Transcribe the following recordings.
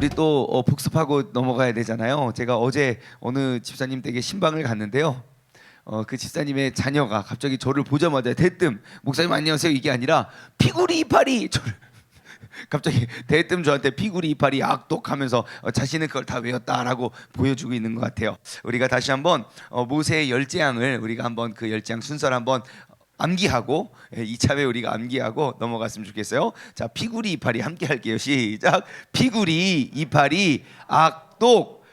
우리 또 복습하고 넘어가야 되잖아요. 제가 어제 어느 집사님 댁에 신방을 갔는데요. 그 집사님의 자녀가 갑자기 저를 보자마자 대뜸 목사님 안녕하세요 이게 아니라 피구리 이파리 저를 갑자기 대뜸 저한테 피구리 이파리 악독하면서 자신은 그걸 다 외웠다라고 보여주고 있는 것 같아요. 우리가 다시 한번 모세의 열재앙을 우리가 한번 그 열재앙 순서를 한번 암기하고 이참에 우리가 암기하고 넘어갔으면 좋겠어요. 자, 피구리 이파리 함께 할게요. 시작. 피구리 이파리 악독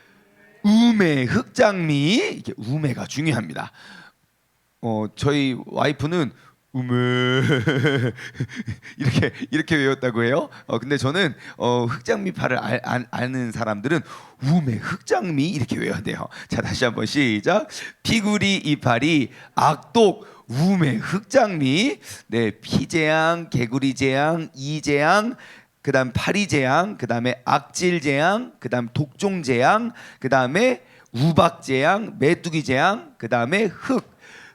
우매 흑장미. 이게 우매가 중요합니다. 저희 와이프는 우매 이렇게 외웠다고 해요. 근데 저는 흑장미파를 아는 사람들은 우매 흑장미 이렇게 외워야 돼요. 자, 다시 한번 시작. 피구리 이파리 악독 우매 흑장미. 네, 피재앙, 개구리재앙, 이재앙, 그다음 파리재앙, 그다음에 악질재앙, 그다음 독종재앙, 그다음에 우박재앙, 메뚜기재앙, 그다음에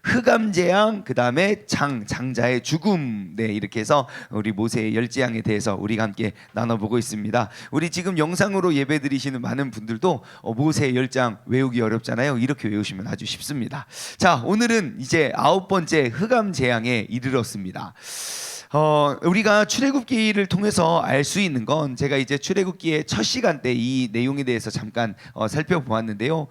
흑암재앙, 그다음에 장자의 죽음. 네, 이렇게 해서 우리 모세의 열재앙에 대해서 우리가 함께 나눠보고 있습니다. 우리 지금 영상으로 예배드리시는 많은 분들도 모세의 열재앙 외우기 어렵잖아요. 이렇게 외우시면 아주 쉽습니다. 자, 오늘은 이제 9번째 흑암재앙에 이르렀습니다. 우리가 출애굽기를 통해서 알 수 있는 건 제가 이제 출애굽기의 첫 시간 때 이 내용에 대해서 잠깐 살펴보았는데요.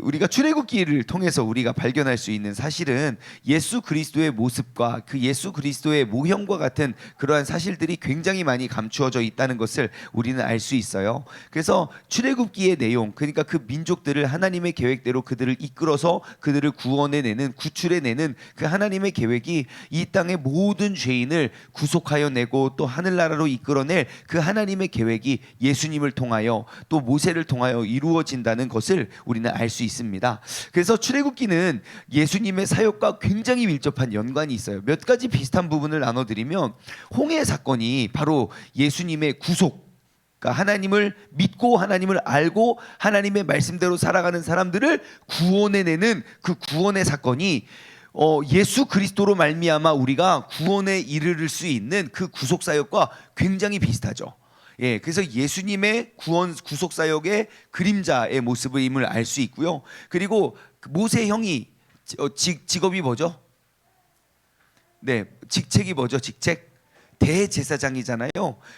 우리가 출애굽기를 통해서 우리가 발견할 수 있는 사실은 예수 그리스도의 모습과 그 예수 그리스도의 모형과 같은 그러한 사실들이 굉장히 많이 감추어져 있다는 것을 우리는 알 수 있어요. 그래서 출애굽기의 내용, 그러니까 그 민족들을 하나님의 계획대로 그들을 이끌어서 그들을 구원해내는, 구출해내는 그 하나님의 계획이 이 땅의 모든 죄인을 구속하여 내고 또 하늘나라로 이끌어낼 그 하나님의 계획이 예수님을 통하여 또 모세를 통하여 이루어진다는 것을 우리는 알 수 있습니다. 그래서 출애굽기는 예수님의 사역과 굉장히 밀접한 연관이 있어요. 몇 가지 비슷한 부분을 나눠드리면 홍해 사건이 바로 예수님의 구속, 그러니까 하나님을 믿고 하나님을 알고 하나님의 말씀대로 살아가는 사람들을 구원해내는 그 구원의 사건이 예수 그리스도로 말미암아 우리가 구원에 이르를 수 있는 그 구속 사역과 굉장히 비슷하죠. 예, 그래서 예수님의 구원 구속 사역의 그림자의 모습임을 알 수 있고요. 그리고 모세 형이 직업이 뭐죠? 네, 직책이 뭐죠? 직책 대제사장이잖아요.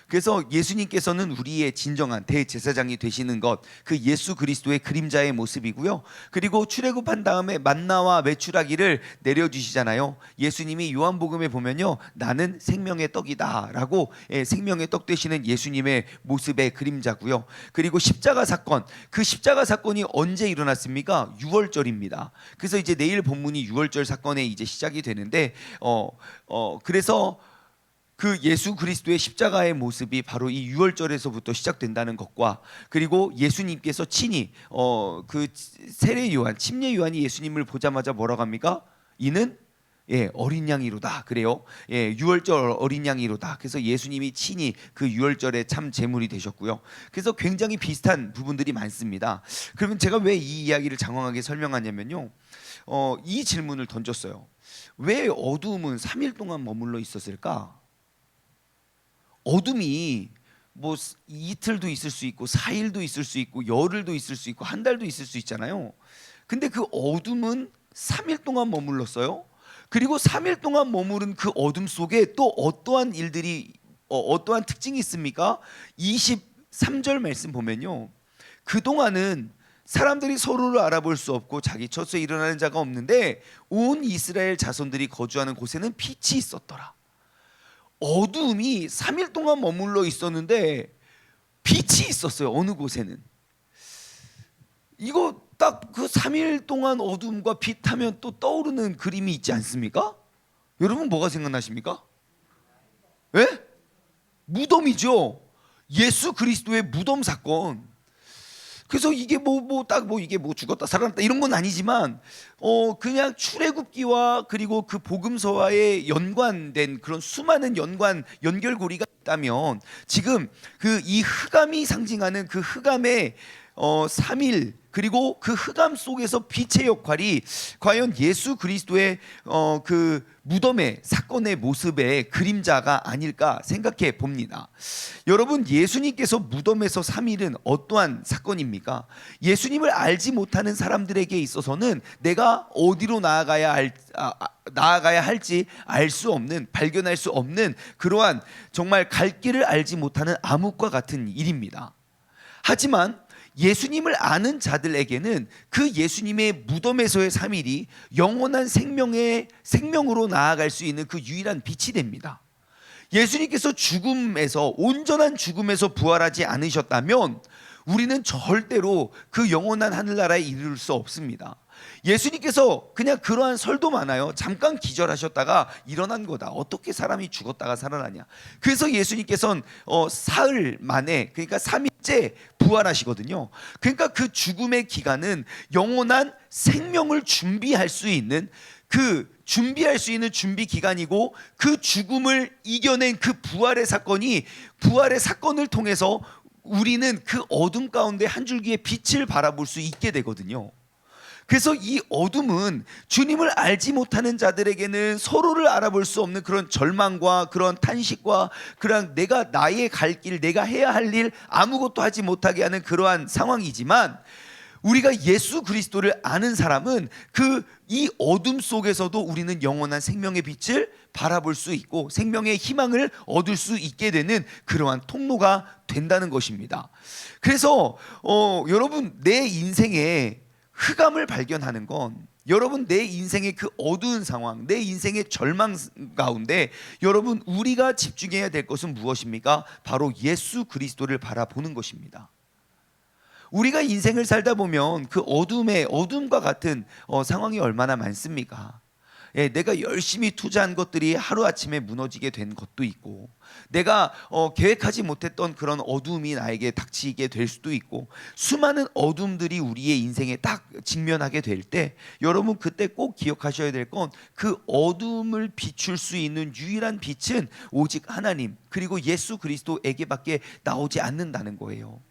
그래서 예수님께서는 우리의 진정한 대제사장이 되시는 것, 그 예수 그리스도의 그림자의 모습이고요. 그리고 출애굽한 다음에 만나와 메추라기를 내려주시잖아요. 예수님이 요한복음에 보면요, 나는 생명의 떡이다라고 생명의 떡 되시는 예수님의 모습의 그림자고요. 그리고 십자가 사건, 그 십자가 사건이 언제 일어났습니까? 6월절입니다. 그래서 이제 내일 본문이 6월절 사건에 이제 시작이 되는데 그래서 그 예수 그리스도의 십자가의 모습이 바로 이 6월절에서부터 시작된다는 것과, 그리고 예수님께서 친히 그 세례 요한, 침례 요한이 예수님을 보자마자 뭐라고 합니까? 이는 어린 양이로다. 그래요. 6월절 어린 양이로다. 그래서 예수님이 친히 그 6월절에 참 제물이 되셨고요. 그래서 굉장히 비슷한 부분들이 많습니다. 그러면 제가 왜 이 이야기를 장황하게 설명하냐면요, 이 질문을 던졌어요. 왜 어두움은 3일 동안 머물러 있었을까? 어둠이 뭐 이틀도 있을 수 있고 4일도 있을 수 있고 열흘도 있을 수 있고 한 달도 있을 수 있잖아요. 근데 그 어둠은 3일 동안 머물렀어요. 그리고 3일 동안 머무른 그 어둠 속에 또 어떠한 일들이 어떠한 특징이 있습니까? 23절 말씀 보면요, 그동안은 사람들이 서로를 알아볼 수 없고 자기 처소에 일어나는 자가 없는데 온 이스라엘 자손들이 거주하는 곳에는 빛이 있었더라. 어둠이 3일 동안 머물러 있었는데 빛이 있었어요. 어느 곳에는. 이거 딱 그 3일 동안 어둠과 빛 하면 또 떠오르는 그림이 있지 않습니까? 여러분 뭐가 생각나십니까? 예? 무덤이죠. 예수 그리스도의 무덤 사건. 그래서 이게 이게 죽었다 살아났다 이런 건 아니지만 그냥 출애굽기와 그리고 그 복음서와의 연관된 그런 수많은 연결고리가 있다면, 지금 그 이 흑암이 상징하는 그 흑암의 3일 그리고 그 흑암 속에서 빛의 역할이 과연 예수 그리스도의 그 무덤의 사건의 모습의 그림자가 아닐까 생각해 봅니다. 여러분, 예수님께서 무덤에서 3일은 어떠한 사건입니까? 예수님을 알지 못하는 사람들에게 있어서는 내가 어디로 나아가야 할지 알 수 없는, 발견할 수 없는 그러한 정말 갈 길을 알지 못하는 암흑과 같은 일입니다. 하지만 예수님을 아는 자들에게는 그 예수님의 무덤에서의 3일이 영원한 생명으로 나아갈 수 있는 그 유일한 빛이 됩니다. 예수님께서 온전한 죽음에서 부활하지 않으셨다면 우리는 절대로 그 영원한 하늘나라에 이를 수 없습니다. 예수님께서 그냥 그러한 설도 많아요. 잠깐 기절하셨다가 일어난 거다. 어떻게 사람이 죽었다가 살아나냐. 그래서 예수님께서는 사흘 만에, 그러니까 3일째 부활하시거든요. 그러니까 그 죽음의 기간은 영원한 생명을 준비할 수 있는 준비 기간이고, 그 죽음을 이겨낸 그 부활의 사건을 통해서 우리는 그 어둠 가운데 한 줄기의 빛을 바라볼 수 있게 되거든요. 그래서 이 어둠은 주님을 알지 못하는 자들에게는 서로를 알아볼 수 없는 그런 절망과 그런 탄식과 그런 나의 갈 길, 내가 해야 할 일 아무것도 하지 못하게 하는 그러한 상황이지만, 우리가 예수 그리스도를 아는 사람은 이 어둠 속에서도 우리는 영원한 생명의 빛을 바라볼 수 있고 생명의 희망을 얻을 수 있게 되는 그러한 통로가 된다는 것입니다. 그래서 여러분, 내 인생에 흑암을 발견하는 건, 여러분 내 인생의 그 어두운 상황, 내 인생의 절망 가운데 여러분 우리가 집중해야 될 것은 무엇입니까? 바로 예수 그리스도를 바라보는 것입니다. 우리가 인생을 살다 보면 그 어둠과 같은 상황이 얼마나 많습니까? 내가 열심히 투자한 것들이 하루아침에 무너지게 된 것도 있고, 내가 계획하지 못했던 그런 어둠이 나에게 닥치게 될 수도 있고, 수많은 어둠들이 우리의 인생에 딱 직면하게 될 때, 여러분 그때 꼭 기억하셔야 될 건, 그 어둠을 비출 수 있는 유일한 빛은 오직 하나님 그리고 예수 그리스도에게밖에 나오지 않는다는 거예요.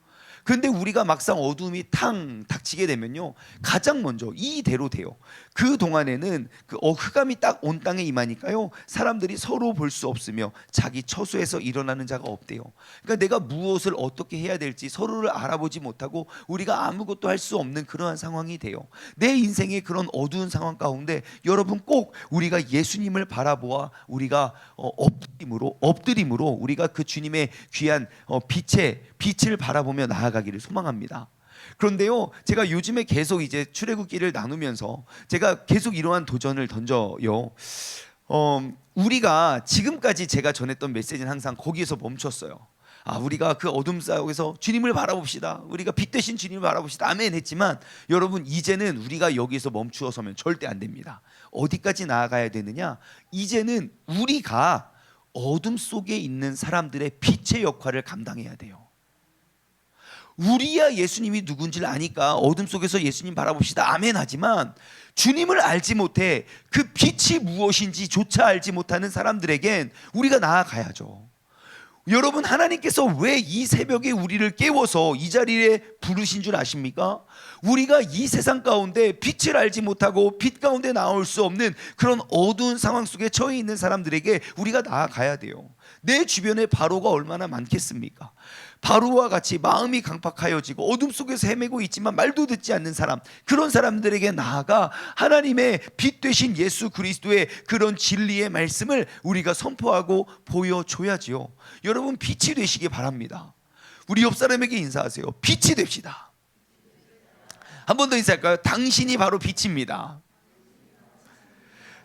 근데 우리가 막상 어둠이 탕 닥치게 되면요, 가장 먼저 이대로 돼요. 그 동안에는 흑암이 딱 온 땅에 임하니까요, 사람들이 서로 볼 수 없으며 자기 처소에서 일어나는 자가 없대요. 그러니까 내가 무엇을 어떻게 해야 될지 서로를 알아보지 못하고 우리가 아무것도 할 수 없는 그러한 상황이 돼요. 내 인생의 그런 어두운 상황 가운데 여러분 꼭 우리가 예수님을 바라보아 우리가 엎드림으로 우리가 그 주님의 귀한 빛을 바라보며 나아가기를 소망합니다. 그런데요, 제가 요즘에 계속 이제 출애굽기를 나누면서 제가 계속 이러한 도전을 던져요. 우리가 지금까지 제가 전했던 메시지는 항상 거기에서 멈췄어요. 우리가 그 어둠 속에서 주님을 바라봅시다. 우리가 빛 대신 주님을 바라봅시다. 아멘 했지만 여러분, 이제는 우리가 여기서 멈추어 서면 절대 안 됩니다. 어디까지 나아가야 되느냐? 이제는 우리가 어둠 속에 있는 사람들의 빛의 역할을 감당해야 돼요. 우리야 예수님이 누군지를 아니까 어둠 속에서 예수님 바라봅시다. 아멘 하지만 주님을 알지 못해 그 빛이 무엇인지조차 알지 못하는 사람들에겐 우리가 나아가야죠. 여러분, 하나님께서 왜 이 새벽에 우리를 깨워서 이 자리에 부르신 줄 아십니까? 우리가 이 세상 가운데 빛을 알지 못하고 빛 가운데 나올 수 없는 그런 어두운 상황 속에 처해 있는 사람들에게 우리가 나아가야 돼요. 내 주변에 바로가 얼마나 많겠습니까? 바로와 같이 마음이 강팍하여지고 어둠 속에서 헤매고 있지만 말도 듣지 않는 사람, 그런 사람들에게 나아가 하나님의 빛 되신 예수 그리스도의 그런 진리의 말씀을 우리가 선포하고 보여줘야지요. 여러분, 빛이 되시기 바랍니다. 우리 옆 사람에게 인사하세요. 빛이 됩시다. 한 번 더 인사할까요? 당신이 바로 빛입니다.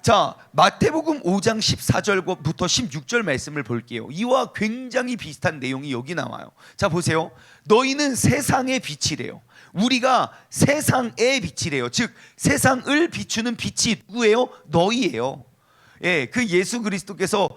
자, 마태복음 5장 14절부터 16절 말씀을 볼게요. 이와 굉장히 비슷한 내용이 여기 나와요. 자, 보세요. 너희는 세상의 빛이래요. 우리가 세상의 빛이래요. 즉 세상을 비추는 빛이 누구예요? 너희예요. 그 예수 그리스도께서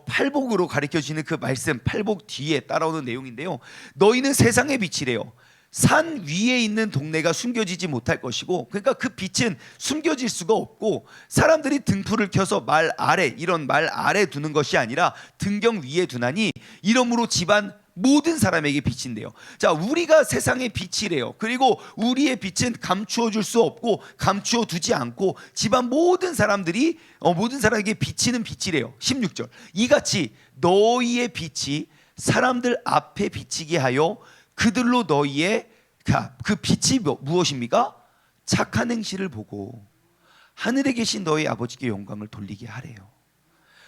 팔복으로 가르쳐 주시는 그 말씀, 팔복 뒤에 따라오는 내용인데요. 너희는 세상의 빛이래요. 산 위에 있는 동네가 숨겨지지 못할 것이고, 그러니까 그 빛은 숨겨질 수가 없고, 사람들이 등불을 켜서 말 아래 두는 것이 아니라 등경 위에 두나니 이러므로 집안 모든 사람에게 빛인데요. 자, 우리가 세상의 빛이래요. 그리고 우리의 빛은 감추어 줄 수 없고 감추어 두지 않고 집안 모든 사람들이 모든 사람에게 비치는 빛이래요. 16절. 이같이 너희의 빛이 사람들 앞에 비치게 하여 그들로 너희의 그 빛이 무엇입니까? 착한 행실을 보고 하늘에 계신 너희 아버지께 영광을 돌리게 하래요.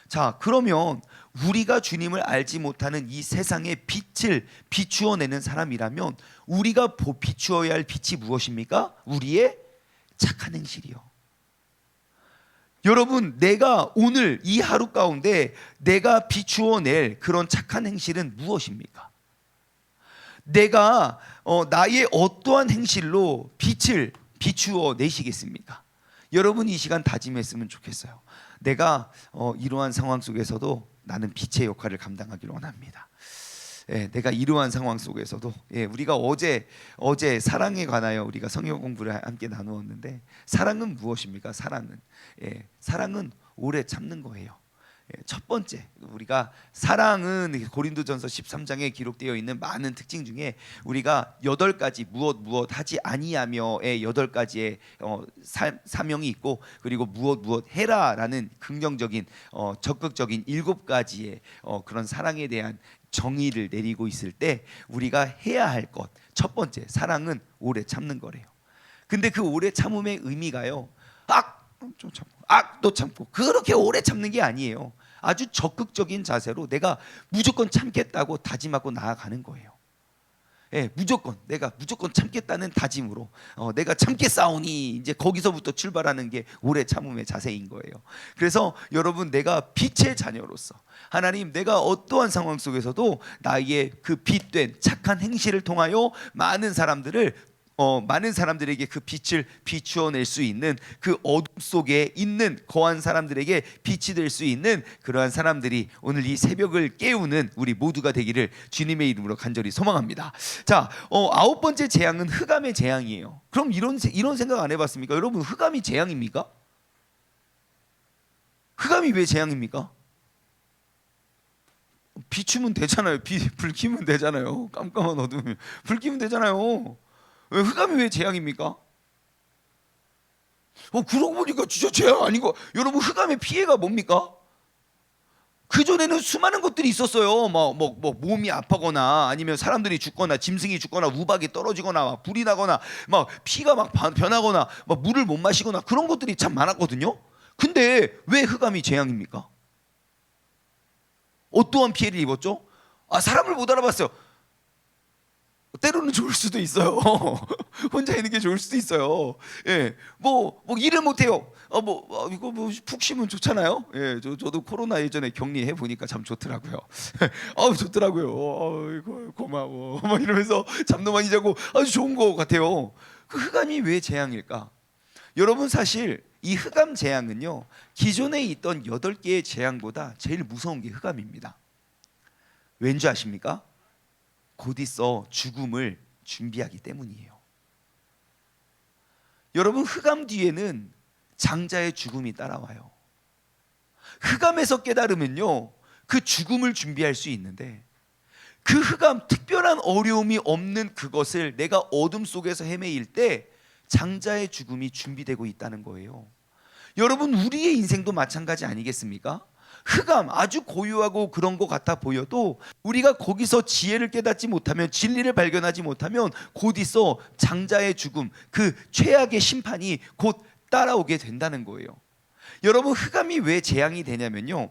자, 그러면 우리가 주님을 알지 못하는 이 세상의 빛을 비추어내는 사람이라면 우리가 비추어야 할 빛이 무엇입니까? 우리의 착한 행실이요. 여러분, 내가 오늘 이 하루 가운데 내가 비추어낼 그런 착한 행실은 무엇입니까? 내가 나의 어떠한 행실로 빛을 비추어 내시겠습니까? 여러분, 이 시간 다짐했으면 좋겠어요. 내가 이러한 상황 속에서도 나는 빛의 역할을 감당하기를 원합니다. 예, 내가 이러한 상황 속에서도 우리가 어제 사랑에 관하여 우리가 성경 공부를 함께 나누었는데 사랑은 무엇입니까? 사랑은 오래 참는 거예요. 첫 번째, 우리가 사랑은 고린도전서 13장에 기록되어 있는 많은 특징 중에 우리가 8가지 무엇 하지 아니하며의 8가지의 사명이 있고, 그리고 무엇 해라라는 긍정적인 적극적인 7가지의 그런 사랑에 대한 정의를 내리고 있을 때 우리가 해야 할 것, 첫 번째, 사랑은 오래 참는 거래요. 근데 그 오래 참음의 의미가요, 좀 참고 또 참고 그렇게 오래 참는 게 아니에요. 아주 적극적인 자세로 내가 무조건 참겠다고 다짐하고 나아가는 거예요. 내가 무조건 참겠다는 다짐으로 내가 참겠사오니 이제 거기서부터 출발하는 게 오래 참음의 자세인 거예요. 그래서 여러분, 내가 빛의 자녀로서 하나님, 내가 어떠한 상황 속에서도 나의 그 빛된 착한 행실을 통하여 많은 사람들에게 그 빛을 비추어낼 수 있는, 그 어둠 속에 있는 거한 사람들에게 빛이 될 수 있는 그러한 사람들이 오늘 이 새벽을 깨우는 우리 모두가 되기를 주님의 이름으로 간절히 소망합니다. 자, 9번째 재앙은 흑암의 재앙이에요. 그럼 이런 생각 안 해봤습니까? 여러분, 흑암이 재앙입니까? 흑암이 왜 재앙입니까? 비추면 되잖아요. 불 켜면 되잖아요. 깜깜한 어둠이면 불 켜면 되잖아요. 흑암이 왜 재앙입니까? 그러고 보니까 진짜 재앙 아니고, 여러분, 흑암의 피해가 뭡니까? 그전에는 수많은 것들이 있었어요. 몸이 아파거나 아니면 사람들이 죽거나 짐승이 죽거나 우박이 떨어지거나 막 불이 나거나 막 피가 막 변하거나 막 물을 못 마시거나 그런 것들이 참 많았거든요. 근데 왜 흑암이 재앙입니까? 어떠한 피해를 입었죠? 사람을 못 알아봤어요. 때로는 좋을 수도 있어요. 혼자 있는 게 좋을 수도 있어요. 일을 못 해요. 이거 푹 쉬면 좋잖아요. 저도 코로나 예전에 격리해 보니까 참 좋더라고요. 좋더라고요. 이거 고마워. 막 이러면서 잠도 많이 자고 아주 좋은 것 같아요. 그 흑암이 왜 재앙일까? 여러분, 사실 이 흑암 재앙은요, 기존에 있던 8개의 재앙보다 제일 무서운 게 흑암입니다. 왠지 아십니까? 곧 있어 죽음을 준비하기 때문이에요. 여러분, 흑암 뒤에는 장자의 죽음이 따라와요. 흑암에서 깨달으면요, 그 죽음을 준비할 수 있는데, 그 흑암, 특별한 어려움이 없는 그것을 내가 어둠 속에서 헤매일 때 장자의 죽음이 준비되고 있다는 거예요. 여러분, 우리의 인생도 마찬가지 아니겠습니까? 흑암, 아주 고요하고 그런 것 같아 보여도 우리가 거기서 지혜를 깨닫지 못하면, 진리를 발견하지 못하면 곧 있어 장자의 죽음, 그 최악의 심판이 곧 따라오게 된다는 거예요. 여러분, 흑암이 왜 재앙이 되냐면요,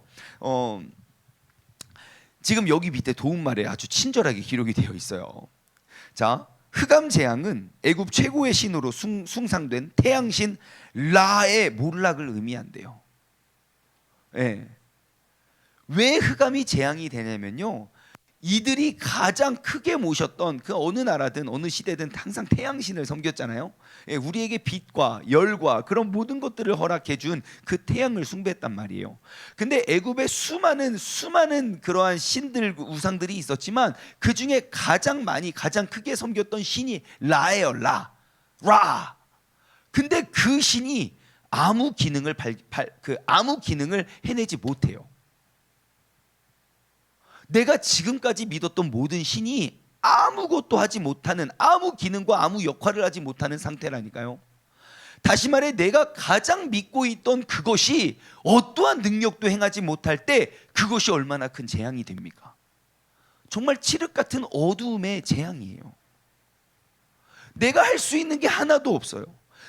지금 여기 밑에 도움말에 아주 친절하게 기록이 되어 있어요. 자, 흑암 재앙은 애굽 최고의 신으로 숭상된 태양신 라의 몰락을 의미한대요. 왜 흑암이 재앙이 되냐면요, 이들이 가장 크게 모셨던 그 어느 나라든 어느 시대든 항상 태양신을 섬겼잖아요. 우리에게 빛과 열과 그런 모든 것들을 허락해 준 그 태양을 숭배했단 말이에요. 근데 애굽에 수많은 그러한 신들, 우상들이 있었지만 그 중에 가장 크게 섬겼던 신이 라예요. 라. 근데 그 신이 아무 기능을 해내지 못해요. 내가 지금까지 믿었던 모든 신이 아무것도 하지 못하는, 아무 기능과 아무 역할을 하지 못하는 상태라니까요. 다시 말해 내가 가장 믿고 있던 그것이 어떠한 능력도 행하지 못할 때 그것이 얼마나 큰 재앙이 됩니까? 정말 칠흑 같은 어두움의 재앙이에요. 내가 할 수 있는 게 하나도 없어요.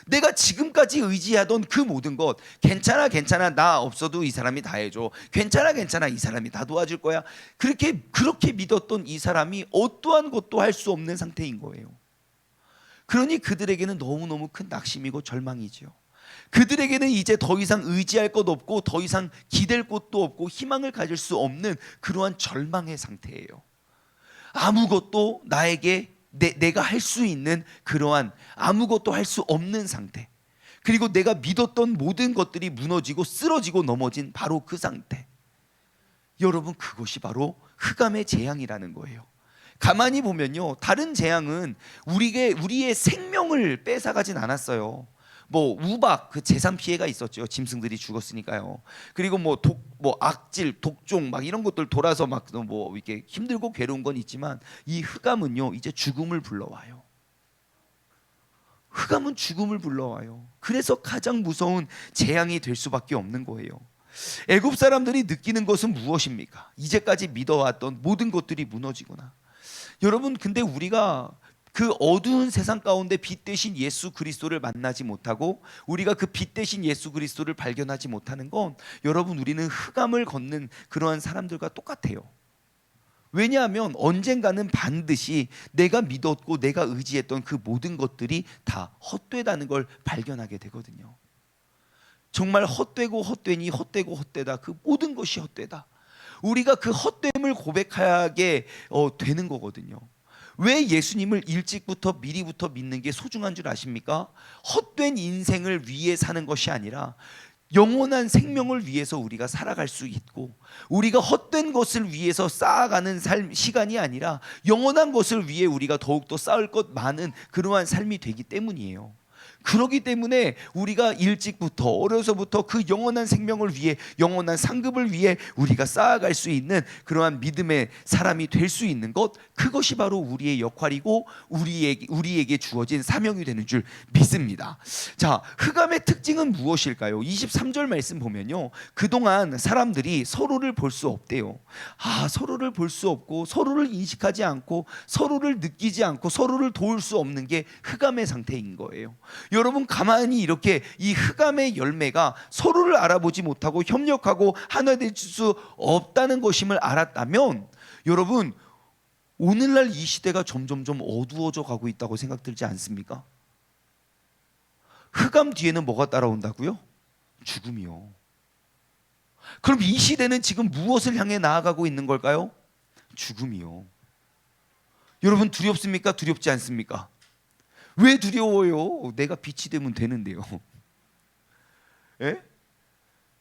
내가 지금까지 의지하던 그 모든 것, 괜찮아 나 없어도 이 사람이 다 해줘, 괜찮아 이 사람이 다 도와줄 거야, 그렇게 믿었던 이 사람이 어떠한 것도 할 수 없는 상태인 거예요. 그러니 그들에게는 너무너무 큰 낙심이고 절망이지요. 그들에게는 이제 더 이상 의지할 것 없고 더 이상 기댈 곳도 없고 희망을 가질 수 없는 그러한 절망의 상태예요. 아무것도 나에게 내가 할 수 있는 그러한 아무것도 할 수 없는 상태, 그리고 내가 믿었던 모든 것들이 무너지고 쓰러지고 넘어진 바로 그 상태. 여러분, 그것이 바로 흑암의 재앙이라는 거예요. 가만히 보면요, 다른 재앙은 우리의 생명을 뺏어가진 않았어요. 뭐 우박, 그 재산 피해가 있었죠. 짐승들이 죽었으니까요. 그리고 뭐 악질, 독종 막 이런 것들 돌아서 막 뭐 이렇게 힘들고 괴로운 건 있지만, 이 흑암은요 이제 죽음을 불러와요. 흑암은 죽음을 불러와요. 그래서 가장 무서운 재앙이 될 수밖에 없는 거예요. 애굽 사람들이 느끼는 것은 무엇입니까? 이제까지 믿어왔던 모든 것들이 무너지구나. 여러분, 근데 우리가 그 어두운 세상 가운데 빛 대신 예수 그리스도를 만나지 못하고 우리가 그 빛 대신 예수 그리스도를 발견하지 못하는 건, 여러분, 우리는 흑암을 걷는 그러한 사람들과 똑같아요. 왜냐하면 언젠가는 반드시 내가 믿었고 내가 의지했던 그 모든 것들이 다 헛되다는 걸 발견하게 되거든요. 정말 헛되고 헛되니 헛되고 헛되다, 그 모든 것이 헛되다. 우리가 그 헛됨을 고백하게 되는 거거든요. 왜 예수님을 일찍부터 미리부터 믿는 게 소중한 줄 아십니까? 헛된 인생을 위해 사는 것이 아니라 영원한 생명을 위해서 우리가 살아갈 수 있고, 우리가 헛된 것을 위해서 쌓아가는 시간이 아니라 영원한 것을 위해 우리가 더욱더 쌓을 것 많은 그러한 삶이 되기 때문이에요. 그렇기 때문에 우리가 일찍부터, 어려서부터 그 영원한 생명을 위해, 영원한 상급을 위해 우리가 쌓아갈 수 있는 그러한 믿음의 사람이 될 수 있는 것, 그것이 바로 우리의 역할이고 우리에게 주어진 사명이 되는 줄 믿습니다. 자, 흑암의 특징은 무엇일까요? 23절 말씀 보면요, 그동안 사람들이 서로를 볼 수 없대요. 서로를 볼 수 없고 서로를 인식하지 않고 서로를 느끼지 않고 서로를 도울 수 없는 게 흑암의 상태인 거예요. 여러분, 가만히 이렇게 이 흑암의 열매가 서로를 알아보지 못하고 협력하고 하나 될 수 없다는 것임을 알았다면, 여러분, 오늘날 이 시대가 점점점 어두워져 가고 있다고 생각 들지 않습니까? 흑암 뒤에는 뭐가 따라온다고요? 죽음이요. 그럼 이 시대는 지금 무엇을 향해 나아가고 있는 걸까요? 죽음이요. 여러분, 두렵습니까? 두렵지 않습니까? 왜 두려워요? 내가 빛이 되면 되는데요. 예?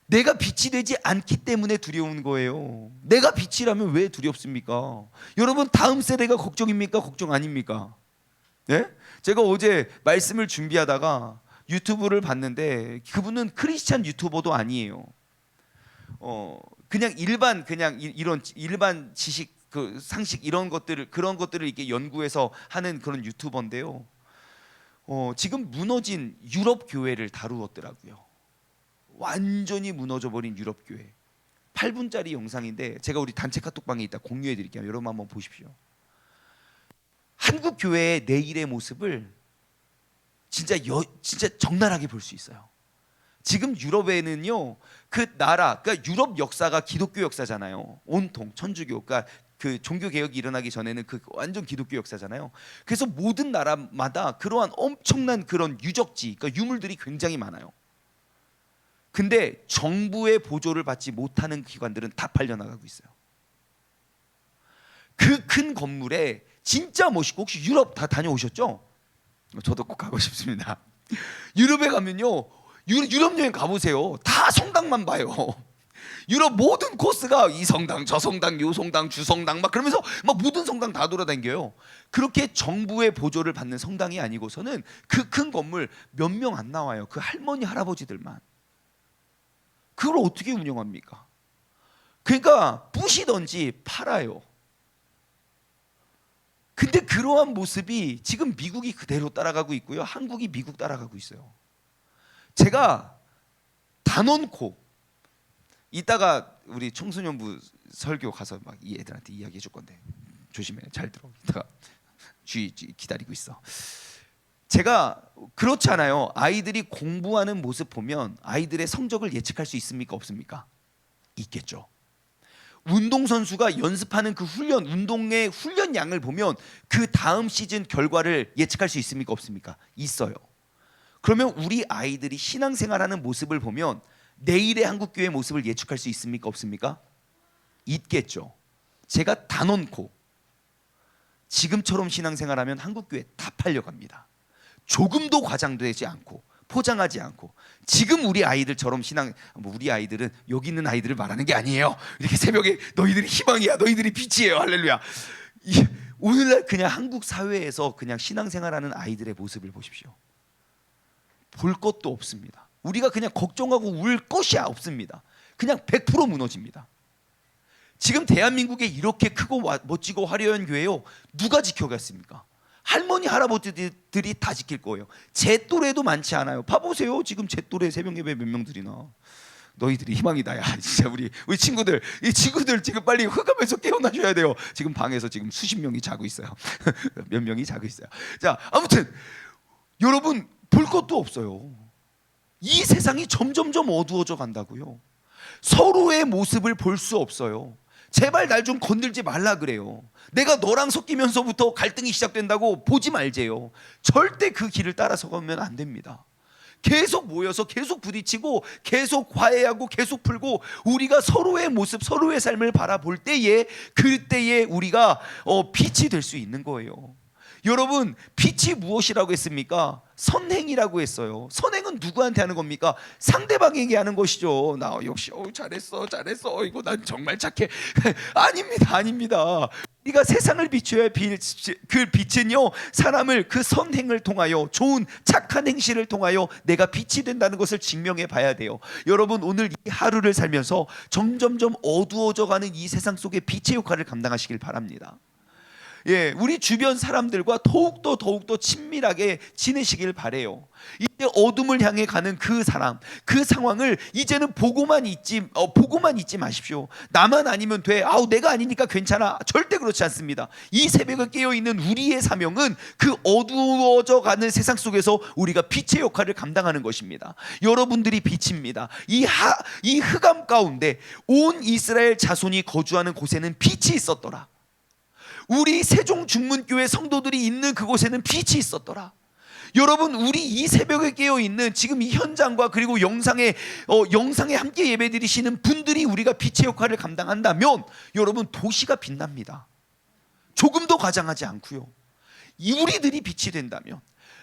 내가 빛이 되지 않기 때문에 두려운 거예요. 내가 빛이라면 왜 두렵습니까? 여러분, 다음 세대가 걱정입니까? 걱정 아닙니까? 예? 제가 어제 말씀을 준비하다가 유튜브를 봤는데, 그분은 크리스찬 유튜버도 아니에요. 그냥 이런 일반 지식, 그 상식 그런 것들을 이렇게 연구해서 하는 그런 유튜버인데요. 지금 무너진 유럽 교회를 다루었더라고요. 완전히 무너져버린 유럽 교회. 8분짜리 영상인데 제가 우리 단체 카톡방에 있다 공유해 드릴게요. 여러분 한번 보십시오. 한국 교회의 내일의 모습을 진짜 적나라하게 볼 수 있어요. 지금 유럽에는요, 그 나라, 그러니까 유럽 역사가 기독교 역사잖아요. 온통 천주교, 그러니까 그 종교 개혁이 일어나기 전에는 그 완전 기독교 역사잖아요. 그래서 모든 나라마다 그러한 엄청난 그런 유적지, 그러니까 유물들이 굉장히 많아요. 근데 정부의 보조를 받지 못하는 기관들은 다 팔려나가고 있어요. 그 큰 건물에 진짜 멋있고, 혹시 유럽 다 다녀오셨죠? 저도 꼭 가고 싶습니다. 유럽에 가면요, 유럽 여행 가보세요. 다 성당만 봐요. 유럽 모든 코스가 이 성당, 저 성당, 요 성당, 주성당 막 그러면서 막 모든 성당 다 돌아다녀요. 그렇게 정부의 보조를 받는 성당이 아니고서는 그 큰 건물 몇 명 안 나와요. 그 할머니 할아버지들만. 그걸 어떻게 운영합니까? 그러니까 부시던지 팔아요. 근데 그러한 모습이 지금 미국이 그대로 따라가고 있고요, 한국이 미국 따라가고 있어요. 제가 단언코 이따가 우리 청소년부 설교 가서 막 이 애들한테 이야기해 줄 건데 조심해, 잘 들어. 이따가 주의 기다리고 있어. 제가 그렇잖아요. 아이들이 공부하는 모습 보면 아이들의 성적을 예측할 수 있습니까, 없습니까? 있겠죠. 운동선수가 연습하는 그 훈련, 운동의 훈련량을 보면 그 다음 시즌 결과를 예측할 수 있습니까, 없습니까? 있어요. 그러면 우리 아이들이 신앙생활하는 모습을 보면 내일의 한국교회 모습을 예측할 수 있습니까, 없습니까? 있겠죠. 제가 단언코 지금처럼 신앙생활하면 한국교회 다 팔려갑니다. 조금도 과장되지 않고 포장하지 않고, 지금 우리 아이들처럼 우리 아이들은 여기 있는 아이들을 말하는 게 아니에요. 이렇게 새벽에 너희들이 희망이야, 너희들이 빛이에요, 할렐루야. 오늘날 그냥 한국 사회에서 그냥 신앙생활하는 아이들의 모습을 보십시오. 볼 것도 없습니다. 우리가 그냥 걱정하고 울 것이 없습니다. 그냥 100% 무너집니다. 지금 대한민국에 이렇게 크고 멋지고 화려한 교회요, 누가 지켜갔습니까? 할머니 할아버지들이 다 지킬 거예요. 제 또래도 많지 않아요. 봐보세요. 지금 제 또래 새벽 예배 몇 명들이나. 너희들이 희망이다. 야, 진짜 우리 친구들, 이 친구들 지금 빨리 흑암에서 깨어나줘야 돼요. 지금 방에서 지금 수십 명이 자고 있어요. 몇 명이 자고 있어요. 자, 아무튼 여러분, 볼 것도 없어요. 이 세상이 점점점 어두워져 간다고요. 서로의 모습을 볼 수 없어요. 제발 날 좀 건들지 말라 그래요. 내가 너랑 섞이면서부터 갈등이 시작된다고 보지 말재요. 절대 그 길을 따라서 가면 안 됩니다. 계속 모여서 계속 부딪히고 계속 화해하고 계속 풀고, 우리가 서로의 모습, 서로의 삶을 바라볼 때에, 그때에 우리가 빛이 될 수 있는 거예요. 여러분, 빛이 무엇이라고 했습니까? 선행이라고 했어요. 선행은 누구한테 하는 겁니까? 상대방에게 하는 것이죠. 나 역시 잘했어 이거 난 정말 착해. 아닙니다. 우리가 세상을 비춰야 할 그 빛은요, 사람을 그 선행을 통하여, 좋은 착한 행실을 통하여 내가 빛이 된다는 것을 증명해 봐야 돼요. 여러분, 오늘 이 하루를 살면서 점점점 어두워져 가는 이 세상 속에 빛의 역할을 감당하시길 바랍니다. 예, 우리 주변 사람들과 더욱더 친밀하게 지내시길 바래요. 이제 어둠을 향해 가는 그 사람, 그 상황을 이제는 보고만 있지 마십시오. 나만 아니면 돼. 내가 아니니까 괜찮아. 절대 그렇지 않습니다. 이 새벽에 깨어 있는 우리의 사명은 그 어두워져 가는 세상 속에서 우리가 빛의 역할을 감당하는 것입니다. 여러분들이 빛입니다. 이 흑암 가운데 온 이스라엘 자손이 거주하는 곳에는 빛이 있었더라. 우리 세종중문교회 성도들이 있는 그곳에는 빛이 있었더라. 여러분, 우리 이 새벽에 깨어 있는 지금 이 현장과 그리고 영상에 함께 예배드리시는 분들이 우리가 빛의 역할을 감당한다면 여러분, 도시가 빛납니다. 조금도 과장하지 않고요. 우리들이 빛이 된다면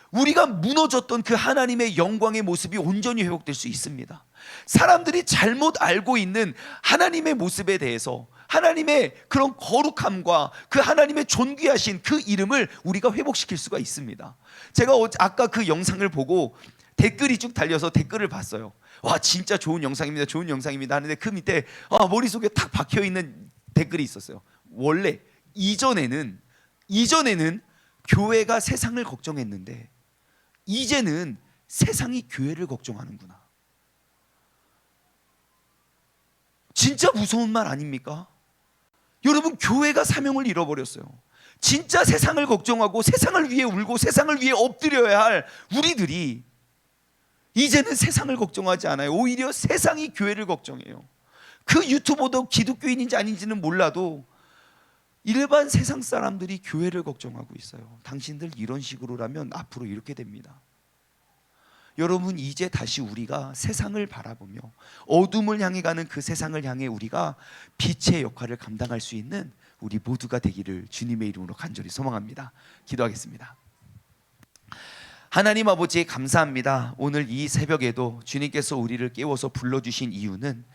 우리가 무너졌던 그 하나님의 영광의 모습이 온전히 회복될 수 있습니다. 사람들이 잘못 알고 있는 하나님의 모습에 대해서, 하나님의 그런 거룩함과 그 하나님의 존귀하신 그 이름을 우리가 회복시킬 수가 있습니다. 제가 아까 그 영상을 보고 댓글이 쭉 달려서 댓글을 봤어요. 와, 진짜 좋은 영상입니다 하는데 그 밑에 머릿속에 탁 박혀있는 댓글이 있었어요. 원래 이전에는 교회가 세상을 걱정했는데 이제는 세상이 교회를 걱정하는구나. 진짜 무서운 말 아닙니까? 여러분, 교회가 사명을 잃어버렸어요. 진짜 세상을 걱정하고 세상을 위해 울고 세상을 위해 엎드려야 할 우리들이 이제는 세상을 걱정하지 않아요. 오히려 세상이 교회를 걱정해요. 그 유튜버도 기독교인인지 아닌지는 몰라도 일반 세상 사람들이 교회를 걱정하고 있어요. 당신들 이런 식으로라면 앞으로 이렇게 됩니다. 여러분, 이제 다시 우리가 세상을 바라보며 어둠을 향해 가는 그 세상을 향해 우리가 빛의 역할을 감당할 수 있는 우리 모두가 되기를 주님의 이름으로 간절히 소망합니다. 기도하겠습니다. 하나님 아버지, 감사합니다. 오늘 이 새벽에도 주님께서 우리를 깨워서 불러주신 이유는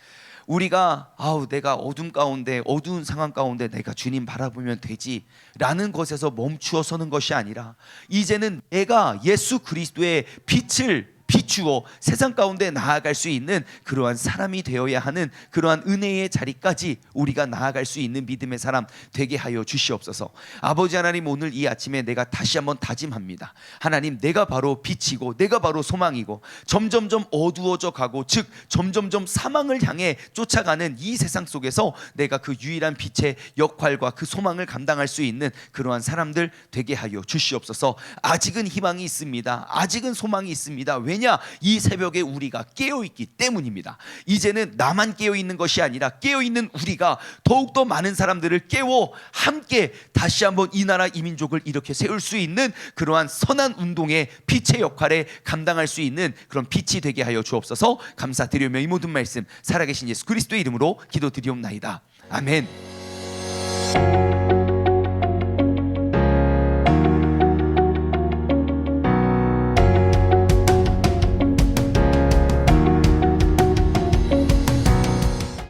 우리가 내가 어둠 가운데, 어두운 상황 가운데 내가 주님 바라보면 되지 라는 것에서 멈추어 서는 것이 아니라 이제는 내가 예수 그리스도의 빛을 비추어 세상 가운데 나아갈 수 있는 그러한 사람이 되어야 하는 그러한 은혜의 자리까지 우리가 나아갈 수 있는 믿음의 사람 되게 하여 주시옵소서. 아버지 하나님, 오늘 이 아침에 내가 다시 한번 다짐합니다. 하나님, 내가 바로 빛이고 내가 바로 소망이고 점점점 어두워져 가고, 즉 점점점 사망을 향해 쫓아가는 이 세상 속에서 내가 그 유일한 빛의 역할과 그 소망을 감당할 수 있는 그러한 사람들 되게 하여 주시옵소서. 아직은 희망이 있습니다. 아직은 소망이 있습니다. 왜냐? 이 새벽에 우리가 깨어있기 때문입니다. 이제는 나만 깨어있는 것이 아니라 깨어있는 우리가 더욱더 많은 사람들을 깨워 함께 다시 한번 이 나라 이 민족을 이렇게 세울 수 있는 그러한 선한 운동의 빛의 역할에 감당할 수 있는 그런 빛이 되게 하여 주옵소서. 감사드리며 이 모든 말씀 살아계신 예수 그리스도의 이름으로 기도드리옵나이다. 아멘.